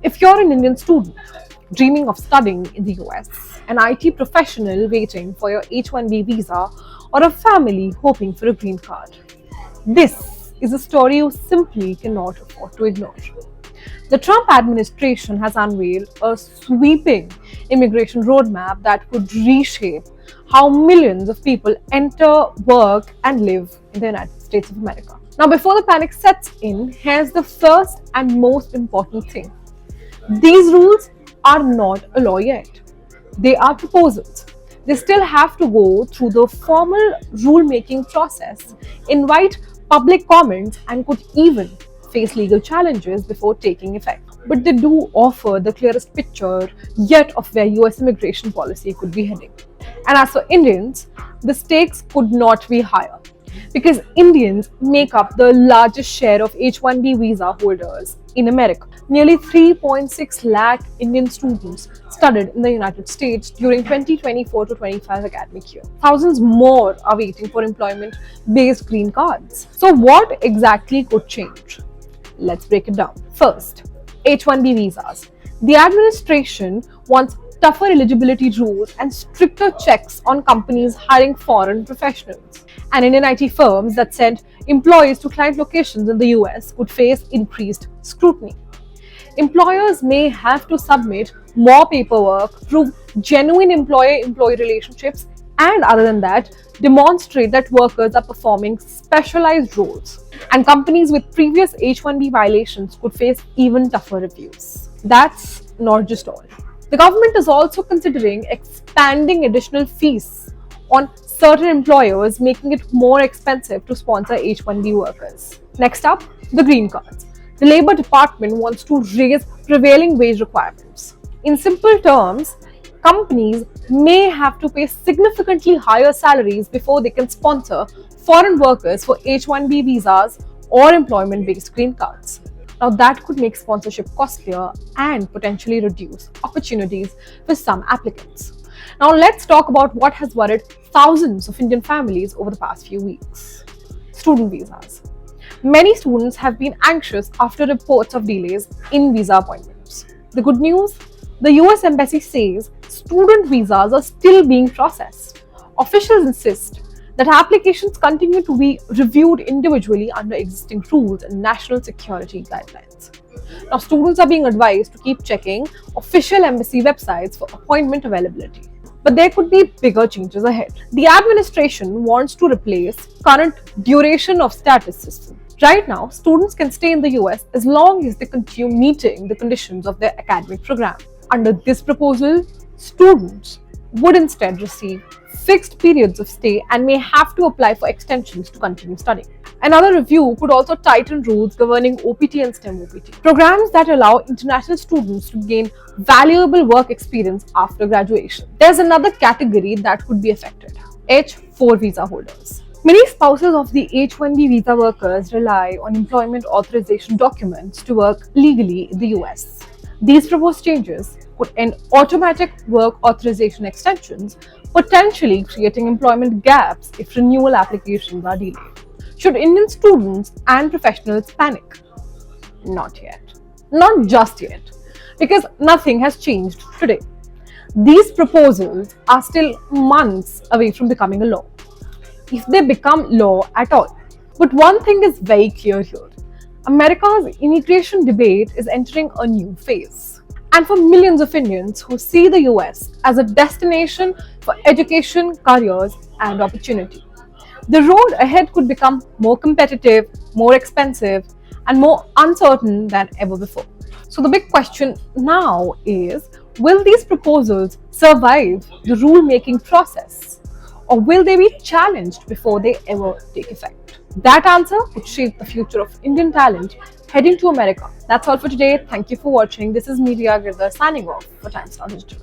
If you're an Indian student dreaming of studying in the US, an IT professional waiting for your H-1B visa, or a family hoping for a green card, this is a story you simply cannot afford to ignore. The Trump administration has unveiled a sweeping immigration roadmap that could reshape how millions of people enter, work, and live in the United States of America. Now, before the panic sets in, here's the first and most important thing. These rules are not a law yet. They are proposals. They still have to go through the formal rule-making process, invite public comments, and could even face legal challenges before taking effect. But they do offer the clearest picture yet of where US immigration policy could be heading. And as for Indians, the stakes could not be higher because Indians make up the largest share of H-1B visa holders in America. Nearly 3.6 lakh Indian students studied in the United States during 2024 to 25 academic year. Thousands more are waiting for employment-based green cards. So what exactly could change? Let's break it down. First, H-1B visas. The administration wants tougher eligibility rules and stricter checks on companies hiring foreign professionals. And Indian IT firms that send employees to client locations in the US could face increased scrutiny. Employers may have to submit more paperwork, prove genuine employer-employee relationships, and other than that, demonstrate that workers are performing specialized roles. And companies with previous H-1B violations could face even tougher reviews. That's not just all. The government is also considering expanding additional fees on certain employers, making it more expensive to sponsor H-1B workers. Next up, the green cards. The Labor Department wants to raise prevailing wage requirements. In simple terms, companies may have to pay significantly higher salaries before they can sponsor foreign workers for H-1B visas or employment-based green cards. Now that could make sponsorship costlier and potentially reduce opportunities for some applicants. Now let's talk about what has worried thousands of Indian families over the past few weeks. Student visas. Many students have been anxious after reports of delays in visa appointments. The good news? The US Embassy says student visas are still being processed. Officials insist that applications continue to be reviewed individually under existing rules and national security guidelines. Now, students are being advised to keep checking official embassy websites for appointment availability. But there could be bigger changes ahead. The administration wants to replace current duration of status system. Right now, students can stay in the US as long as they continue meeting the conditions of their academic program. Under this proposal, students would instead receive fixed periods of stay and may have to apply for extensions to continue studying. Another review could also tighten rules governing OPT and STEM OPT, programs that allow international students to gain valuable work experience after graduation. There's another category that could be affected: H-4 visa holders. Many spouses of the H-1B visa workers rely on employment authorization documents to work legally in the US. These proposed changes could end automatic work authorization extensions, potentially creating employment gaps if renewal applications are delayed. Should Indian students and professionals panic? Not yet. Not just yet, because nothing has changed today. These proposals are still months away from becoming a law, if they become law at all. But one thing is very clear here. America's immigration debate is entering a new phase. And for millions of Indians who see the US as a destination for education, careers, and opportunity, the road ahead could become more competitive, more expensive, and more uncertain than ever before. So the big question now is, will these proposals survive the rule-making process, or will they be challenged before they ever take effect? That answer would shape the future of Indian talent heading to America. That's all for today. Thank you for watching. This is Media Girdhar signing off for Times Now Digital.